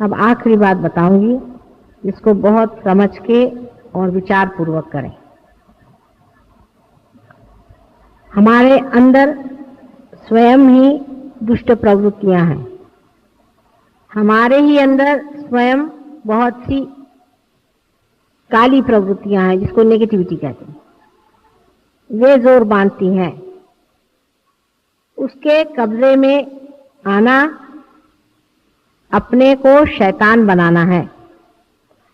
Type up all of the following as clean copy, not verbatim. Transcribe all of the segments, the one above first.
अब आखिरी बात बताऊंगी, इसको बहुत समझ के और विचार पूर्वक करें। हमारे अंदर स्वयं ही दुष्ट प्रवृत्तियां हैं। हमारे ही अंदर स्वयं बहुत सी काली प्रवृत्तियां हैं, जिसको नेगेटिविटी कहते हैं। वे जोर बांधती हैं। उसके कब्जे में आना अपने को शैतान बनाना है।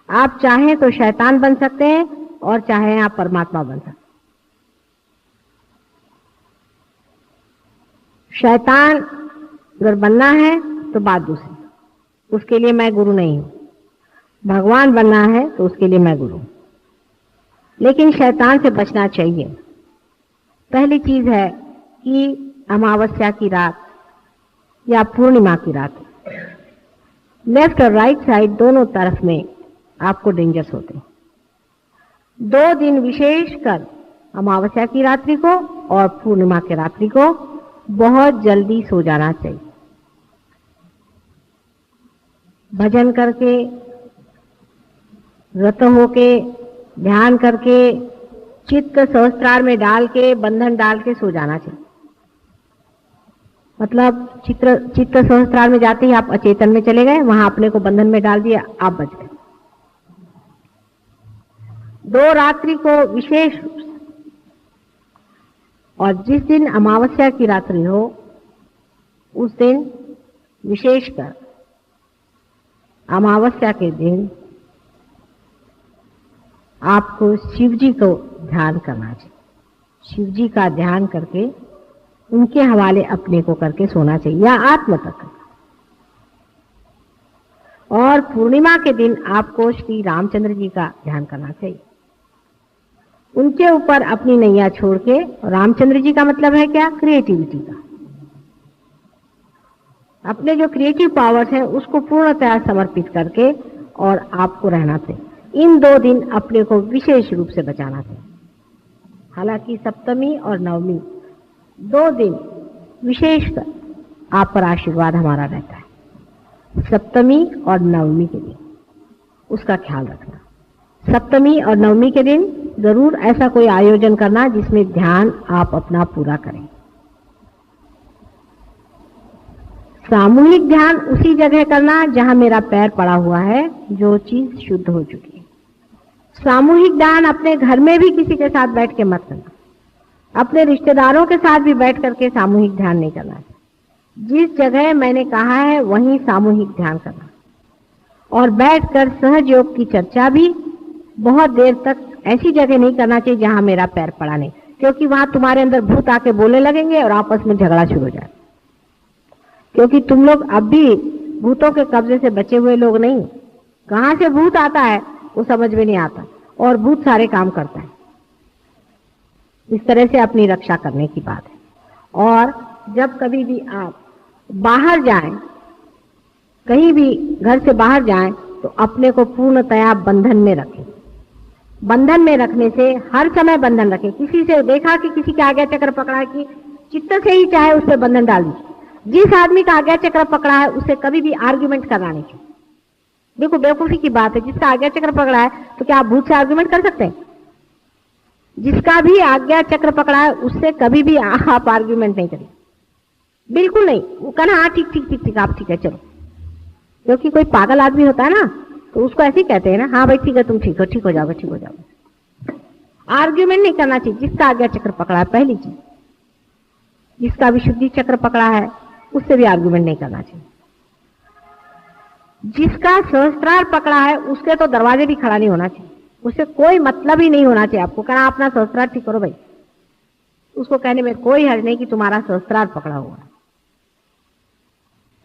आप चाहें तो शैतान बन सकते हैं और चाहें आप परमात्मा बन सकते हैं। शैतान अगर बनना है तो बात दूसरी, उसके लिए मैं गुरु नहीं हूं। भगवान बनना है तो उसके लिए मैं गुरु। लेकिन शैतान से बचना चाहिए। पहली चीज है कि अमावस्या की रात या पूर्णिमा की रात, लेफ्ट और राइट साइड दोनों तरफ में आपको डेंजर्स होते हैं। 2 दिन विशेष कर अमावस्या की रात्रि को और पूर्णिमा की रात्रि को बहुत जल्दी सो जाना चाहिए। भजन करके, व्रत होके, ध्यान करके, चित्त सहस्त्रार में डाल के, बंधन डाल के सो जाना चाहिए। मतलब चित्त सहस्त्रार में जाते ही आप अचेतन में चले गए, वहां अपने को बंधन में डाल दिया, आप बच गए। 2 रात्रि को विशेष, और जिस दिन अमावस्या की रात्रि हो उस दिन विशेषकर अमावस्या के दिन आपको शिव जी को ध्यान करना चाहिए। शिव जी का ध्यान करके उनके हवाले अपने को करके सोना चाहिए, या आत्म तक। और पूर्णिमा के दिन आपको श्री रामचंद्र जी का ध्यान करना चाहिए। उनके ऊपर अपनी नैया छोड़ के, रामचंद्र जी का मतलब है क्या? क्रिएटिविटी का। अपने जो क्रिएटिव पावर्स हैं उसको पूर्णतः समर्पित करके और आपको रहना चाहिए। इन 2 दिन अपने को विशेष रूप से बचाना चाहिए। हालांकि सप्तमी और नवमी 2 दिन विशेषकर आप पर आशीर्वाद हमारा रहता है। सप्तमी और नवमी के दिन उसका ख्याल रखना। सप्तमी और नवमी के दिन जरूर ऐसा कोई आयोजन करना जिसमें ध्यान आप अपना पूरा करें। सामूहिक ध्यान उसी जगह करना जहां मेरा पैर पड़ा हुआ है, जो चीज शुद्ध हो चुकी है। सामूहिक ध्यान अपने घर में भी किसी के साथ बैठ के मत करना। अपने रिश्तेदारों के साथ भी बैठ करके सामूहिक ध्यान नहीं करना है। जिस जगह मैंने कहा है वहीं सामूहिक ध्यान करना। और बैठकर सहज योग की चर्चा भी बहुत देर तक ऐसी जगह नहीं करना चाहिए जहां मेरा पैर पड़ा नहीं, क्योंकि वहां तुम्हारे अंदर भूत आके बोलने लगेंगे और आपस में झगड़ा शुरू हो जाए। क्योंकि तुम लोग अब भी भूतों के कब्जे से बचे हुए लोग नहीं। कहां से भूत आता है वो समझ में नहीं आता, और भूत सारे काम करता है। इस तरह से अपनी रक्षा करने की बात है। और जब कभी भी आप बाहर जाएं, कहीं भी घर से बाहर जाएं, तो अपने को पूर्णतया बंधन में रखें। बंधन में रखने से हर समय बंधन रखें। किसी से देखा कि किसी के आज्ञा चक्र पकड़ा है, कि चित्त से ही चाहे उस पर बंधन डाल दीजिए। जिस आदमी का आज्ञा चक्र पकड़ा है उससे कभी भी आर्ग्यूमेंट करना नहीं चाहिए। देखो बेवकूफी की बात है, जिसका आज्ञा चक्र पकड़ा है तो क्या आप भूत से आर्ग्यूमेंट कर सकते हैं? जिसका भी आज्ञा चक्र पकड़ा है उससे कभी भी आप आर्ग्यूमेंट नहीं करिए, बिल्कुल नहीं। वो कहना हाँ ठीक ठीक ठीक ठीक, आप ठीक है चलो। क्योंकि कोई पागल आदमी होता है ना, तो उसको ऐसे ही कहते हैं ना, हाँ भाई ठीक है तुम ठीक हो जाओगे, ठीक हो जाओगे। आर्ग्यूमेंट नहीं करना चाहिए। जिसका आज्ञा चक्र पकड़ा है, पहली चीज, जिसका विशुद्धि चक्र पकड़ा है उससे भी आर्ग्यूमेंट नहीं करना चाहिए। जिसका सहस्त्रार पकड़ा है उसके तो दरवाजे भी खड़ा नहीं होना चाहिए। उससे कोई मतलब ही नहीं होना चाहिए। आपको कहना अपना सहस्त्रार ठीक करो भाई, उसको कहने में कोई हर्ज नहीं कि तुम्हारा सहस्त्रार पकड़ा हुआ है।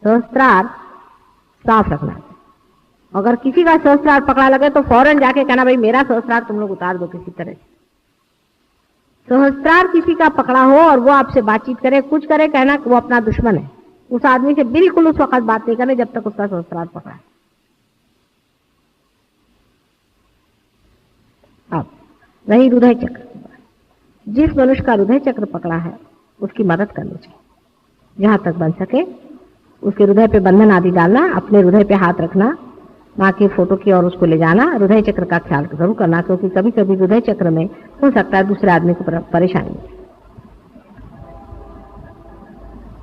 सहस्त्रार साफ रखना चाहिए। अगर किसी का सहस्त्रार पकड़ा लगे तो फौरन जाके कहना भाई मेरा सहस्त्रार तुम लोग उतार दो किसी तरह से। सहस्त्रार किसी का पकड़ा हो और वो आपसे बातचीत करे, कुछ करे, कहना वो अपना दुश्मन है। उस आदमी से बिल्कुल उस वक्त बात नहीं करनी जब तक उसका सहस्त्रार पकड़ा है। अब रही हृदय चक्र, जिस मनुष्य का हृदय चक्र पकड़ा है उसकी मदद करनी चाहिए। जहां तक बन सके उसके हृदय पे बंधन आदि डालना, अपने हृदय पे हाथ रखना, माँ के फोटो की ओर उसको ले जाना, हृदय चक्र का ख्याल जरूर करना, क्योंकि कभी कभी हृदय चक्र में हो सकता है दूसरे आदमी को परेशानी।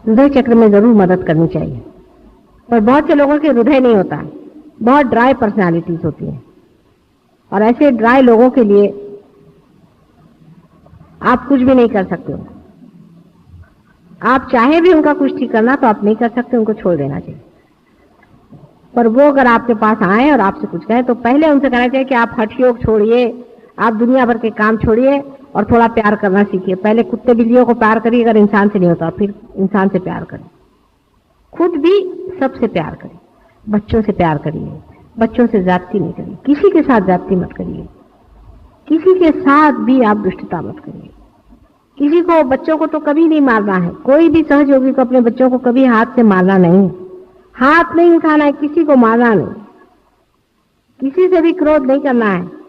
हृदय चक्र में जरूर मदद करनी चाहिए। पर बहुत से लोगों के हृदय नहीं होता है, बहुत ड्राई पर्सनालिटीज होती है, और ऐसे ड्राई लोगों के लिए आप कुछ भी नहीं कर सकते हो। आप चाहे भी उनका कुछ ठीक करना तो आप नहीं कर सकते, उनको छोड़ देना चाहिए। पर वो अगर आपके पास आए और आपसे कुछ कहे तो पहले उनसे कहना चाहिए कि आप हठ योग छोड़िए, आप दुनिया भर के काम छोड़िए और थोड़ा प्यार करना सीखिए। पहले कुत्ते बिल्लियों को प्यार करिए, अगर इंसान से नहीं होता फिर इंसान से प्यार करें। खुद भी सबसे प्यार करें, बच्चों से प्यार करिए, बच्चों से ज्यादती नहीं करिए, किसी के साथ ज्यादती मत करिए, किसी के साथ भी आप दुष्टता मत करिए। किसी को, बच्चों को तो कभी नहीं मारना है, कोई भी सहयोगी को अपने बच्चों को कभी हाथ से मारना नहीं, हाथ नहीं उठाना है, किसी को मारना नहीं, किसी से भी क्रोध नहीं करना है।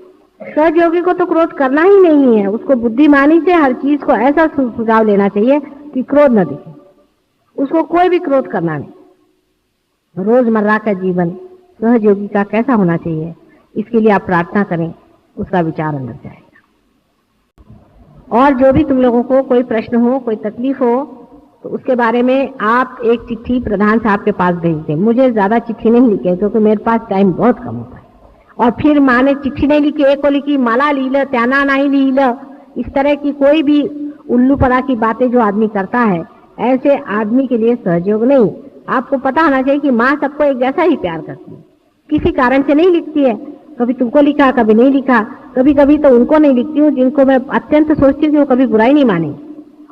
सहयोगी को तो क्रोध करना ही नहीं है, उसको बुद्धिमानी से हर चीज को ऐसा सुझाव लेना चाहिए कि क्रोध न दिखे, उसको कोई भी क्रोध करना नहीं। रोजमर्रा का जीवन सहयोगी का कैसा होना चाहिए, इसके लिए आप प्रार्थना करें, उसका विचार अंदर जाएगा। और जो भी तुम लोगों को कोई प्रश्न हो, कोई तकलीफ हो, तो उसके बारे में आप एक चिट्ठी प्रधान साहब के पास भेज दें। मुझे ज्यादा चिट्ठी नहीं लिखे क्योंकि मेरे पास टाइम बहुत कम होता है। और फिर माँ ने चिट्ठी नहीं लिखी, एक को लिखी माला लील त्याना नहीं लील, इस तरह की कोई भी उल्लू पड़ा की बातें जो आदमी करता है, ऐसे आदमी के लिए सहयोग नहीं। आपको पता होना चाहिए कि माँ सबको एक जैसा ही प्यार करती है, किसी कारण से नहीं लिखती है। कभी तुमको लिखा, कभी नहीं लिखा, कभी कभी तो उनको नहीं लिखती हूँ जिनको मैं अत्यंत सोचती हूँ कि वो कभी बुरा ही नहीं माने।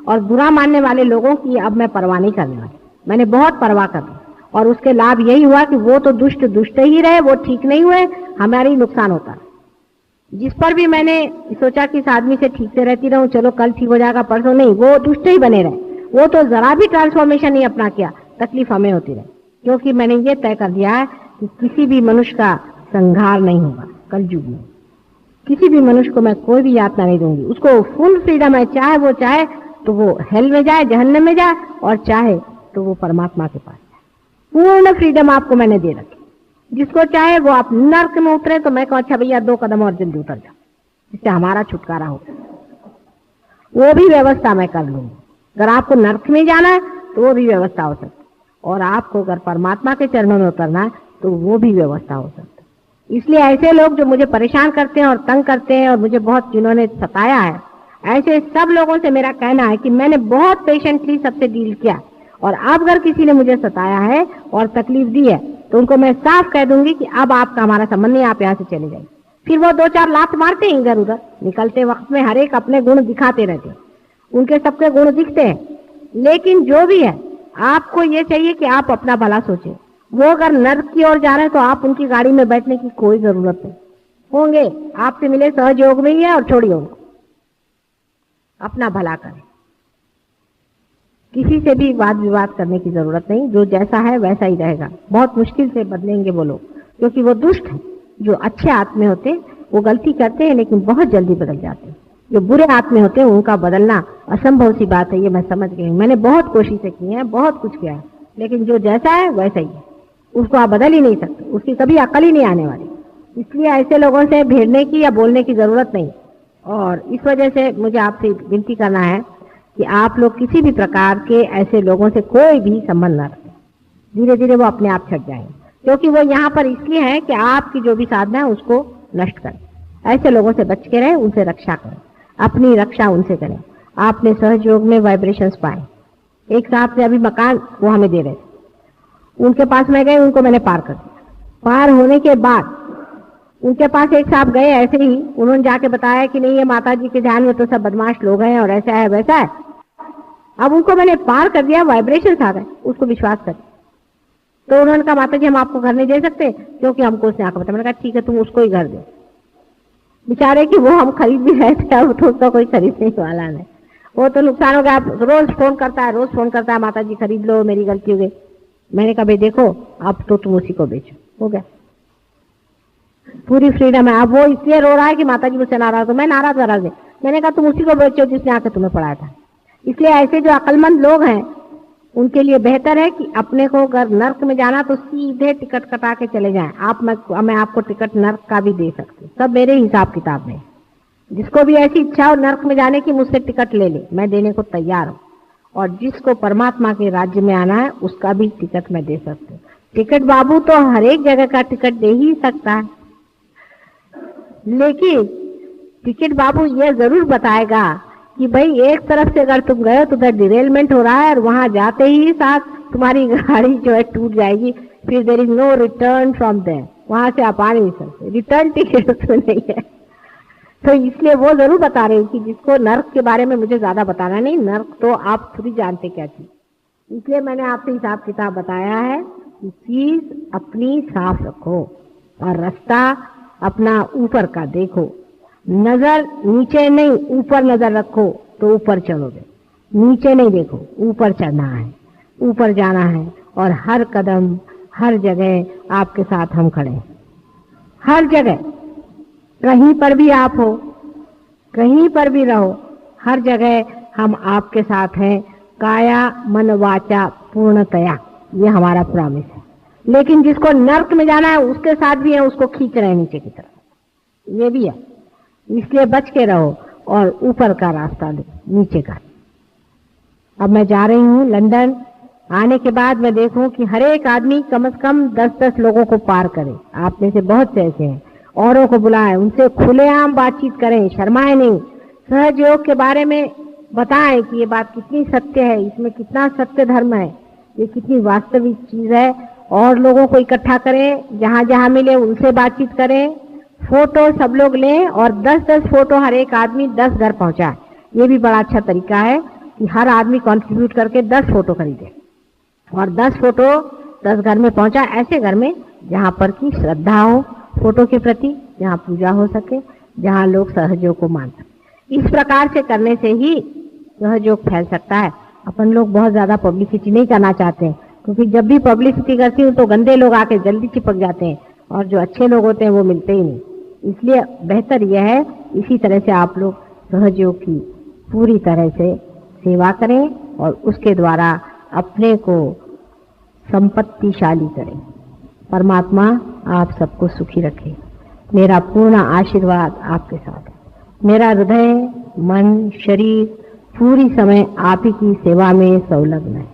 और बुरा मानने वाले लोगों की अब मैं परवाह नहीं करने वाली, मैंने बहुत परवाह कर दी। और उसके लाभ यही हुआ कि वो तो दुष्ट दुष्ट ही रहे, वो ठीक नहीं हुए, हमारी नुकसान होता। जिस पर भी मैंने सोचा कि इस आदमी से ठीक से रहती रहूं, चलो कल ठीक हो जाएगा, परसों नहीं, वो दुष्ट ही बने रहे, वो तो जरा भी ट्रांसफॉर्मेशन नहीं अपना किया, तकलीफ हमें होती रहे। क्योंकि मैंने ये तय कर दिया है कि किसी भी मनुष्य का संहार नहीं होगा कलयुग में, किसी भी मनुष्य को मैं कोई भी यातना नहीं दूंगी। उसको फुल फ्रीडम है, चाहे वो चाहे तो वो हेल में जाए, जहन्नम में जाए, और चाहे तो वो परमात्मा के पास जाए। पूर्ण फ्रीडम आपको मैंने दे रखी। जिसको चाहे वो आप नर्क में उतरे तो मैं कहूँ अच्छा भैया 2 कदम और जल्दी उतर जाओ, जिससे हमारा छुटकारा हो, वो भी व्यवस्था मैं कर लूंगी। अगर आपको नर्क में जाना है तो वो भी व्यवस्था हो सकती, और आपको अगर परमात्मा के चरणों में उतरना है तो वो भी व्यवस्था हो सकती। इसलिए ऐसे लोग जो मुझे परेशान करते हैं और तंग करते हैं और मुझे बहुत जिन्होंने सताया है, ऐसे सब लोगों से मेरा कहना है कि मैंने बहुत पेशेंटली सबसे डील किया, और अब अगर किसी ने मुझे सताया है और तकलीफ दी है तो उनको मैं साफ कह दूंगी कि अब आपका हमारा संबंध नहीं, आप यहाँ से चले जाइए। फिर वो 2-4 लात मारते हैं इधर उधर, निकलते वक्त में हर एक अपने गुण दिखाते रहते हैं, उनके सबके गुण दिखते हैं। लेकिन जो भी है, आपको ये चाहिए कि आप अपना भला सोचें। वो अगर नर्क की ओर जा रहे हैं तो आप उनकी गाड़ी में बैठने की कोई जरूरत नहीं, होंगे आपसे मिले सहयोग में ही है, और छोड़िए उनको, अपना भला करें। किसी से भी वाद विवाद करने की जरूरत नहीं, जो जैसा है वैसा ही रहेगा। बहुत मुश्किल से बदलेंगे वो लोग, क्योंकि वो दुष्ट हैं। जो अच्छे आत्मे होते हैं वो गलती करते हैं लेकिन बहुत जल्दी बदल जाते हैं। जो बुरे आत्मे होते हैं उनका बदलना असंभव सी बात है, ये मैं समझ गई। मैंने बहुत कोशिशें की हैं, बहुत कुछ किया है, लेकिन जो जैसा है वैसा ही है, उसको आप बदल ही नहीं सकते, उसकी कभी अकल ही नहीं आने वाली। इसलिए ऐसे लोगों से भिड़ने की या बोलने की जरूरत नहीं। और इस वजह से मुझे आपसे विनती करना है कि आप लोग किसी भी प्रकार के ऐसे लोगों से कोई भी संबंध न रखें। धीरे धीरे वो अपने आप छट जाएंगे, क्योंकि वो यहाँ पर इसलिए है कि आपकी जो भी साधना है उसको नष्ट करें। ऐसे लोगों से बच के रहें, उनसे रक्षा करें, अपनी रक्षा उनसे करें। आपने सहयोग में वाइब्रेशंस पाए। एक साहब से अभी मकान वो हमें दे रहे थे, उनके पास मैं गई, उनको मैंने पार कर दिया। पार होने के बाद उनके पास एक साहब गए ऐसे ही, उन्होंने जाके बताया कि नहीं ये माता जी के ध्यान में तो सब बदमाश लोग हैं और ऐसा है वैसा है। अब उनको मैंने पार कर दिया, वाइब्रेशन आ गए, उसको विश्वास कर। तो उन्होंने कहा माता जी हम आपको घर नहीं दे सकते क्योंकि हमको उसने आकर बताया। मैंने कहा ठीक है तुम उसको ही घर दो। बेचारे कि वो हम खरीद भी रहे थे, अब तो उसका कोई खरीदने वाला नहीं, वो तो नुकसान हो गया। रोज फोन करता है, रोज फोन करता है, माता जी खरीद लो, मेरी गलती हो गई। मैंने कहा भाई देखो अब तो तुम उसी को बेचो, हो गया, पूरी फ्रीडम है। अब वो इसलिए रो रहा है कि माता जी मुझसे नाराज हो, मैं नाराज नहीं। मैंने कहा तुम उसी को बेचो जिसने आकर तुम्हें पढ़ाया था। इसलिए ऐसे जो अक्लमंद लोग हैं उनके लिए बेहतर है कि अपने को अगर नर्क में जाना तो सीधे टिकट कटा के चले जाएं। मैं आपको टिकट नर्क का भी दे सकती हूँ, सब मेरे हिसाब किताब में। जिसको भी ऐसी इच्छा हो नर्क में जाने की, मुझसे टिकट ले ले, मैं देने को तैयार हूँ। और जिसको परमात्मा के राज्य में आना है उसका भी टिकट मैं दे सकती हूँ। टिकट बाबू तो हर एक जगह का टिकट दे ही सकता है, लेकिन टिकट बाबू ये जरूर बताएगा कि भाई एक तरफ से अगर तुम गए तो उधर डिरेलमेंट हो रहा है और वहां जाते ही साथ तुम्हारी गाड़ी जो है टूट जाएगी, फिर there is no return from there, वहां से आप आ नहीं सकते, रिटर्न टिकट उसमें नहीं है। तो इसलिए वो जरूर बता रहे हैं कि जिसको नर्क के बारे में मुझे ज्यादा बताना नहीं, नर्क तो आप खुद ही जानते क्या चीज, इसलिए मैंने आपसे हिसाब किताब बताया है कि चीज अपनी साफ रखो और रास्ता अपना ऊपर का देखो, नजर नीचे नहीं ऊपर नजर रखो तो ऊपर चलोगे, नीचे नहीं देखो, ऊपर चढ़ना है, ऊपर जाना है। और हर कदम हर जगह आपके साथ हम खड़े हैं, हर जगह, कहीं पर भी आप हो, कहीं पर भी रहो, हर जगह हम आपके साथ हैं, काया मन वाचा पूर्णतया, ये हमारा प्रॉमिस है। लेकिन जिसको नर्क में जाना है उसके साथ भी है, उसको खींच रहे हैं नीचे की तरफ, ये भी है। इसलिए बच के रहो और ऊपर का रास्ता लो, नीचे का। अब मैं जा रही हूँ लंदन, आने के बाद मैं देखूं कि हर एक आदमी कम से कम 10-10 लोगों को पार करे। आप में से बहुत से ऐसे हैं, औरों को बुलाएं, उनसे खुलेआम बातचीत करें, शर्माए नहीं, सहज योग के बारे में बताएं कि ये बात कितनी सत्य है, इसमें कितना सत्य धर्म है, ये कितनी वास्तविक चीज है। और लोगों को इकट्ठा करें, जहां जहां मिले उनसे बातचीत करें, फोटो सब लोग लें और 10-10 फोटो हर एक आदमी 10 घर पहुंचाए। ये भी बड़ा अच्छा तरीका है कि हर आदमी कंट्रीब्यूट करके 10 फोटो खरीदे और 10 फोटो 10 घर में पहुंचा, ऐसे घर में जहां पर की श्रद्धा हो फोटो के प्रति, जहां पूजा हो सके, जहां लोग सहयोग को मान सके। इस प्रकार से करने से ही सहयोग फैल सकता है। अपन लोग बहुत ज्यादा पब्लिसिटी नहीं करना चाहते हैं, क्योंकि जब भी पब्लिसिटी करती हूँ तो गंदे लोग आके जल्दी चिपक जाते हैं और जो अच्छे लोग होते हैं वो मिलते ही नहीं। इसलिए बेहतर यह है इसी तरह से आप लोग सहयोग की पूरी तरह से सेवा करें और उसके द्वारा अपने को संपत्तिशाली करें। परमात्मा आप सबको सुखी रखे। मेरा पूर्ण आशीर्वाद आपके साथ है। मेरा हृदय, मन, शरीर पूरी समय आप ही की सेवा में संलग्न है।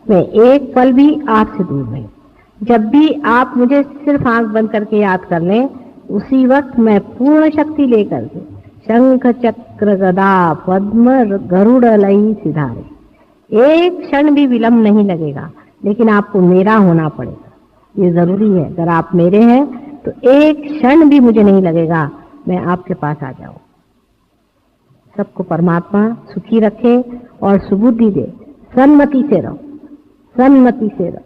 मैं एक पल भी आपसे दूर नहीं। जब भी आप मुझे सिर्फ आंख बंद करके याद कर लें, उसी वक्त मैं पूर्ण शक्ति लेकर के शंख चक्र गदा पद्म गरुड़ लई सिधारे, एक क्षण भी विलंब नहीं लगेगा। लेकिन आपको मेरा होना पड़ेगा, ये जरूरी है। अगर आप मेरे हैं तो एक क्षण भी मुझे नहीं लगेगा, मैं आपके पास आ जाऊं। सबको परमात्मा सुखी रखे और सुबुद्धि दे। सन्मति से रहो, सन्मति से रहो।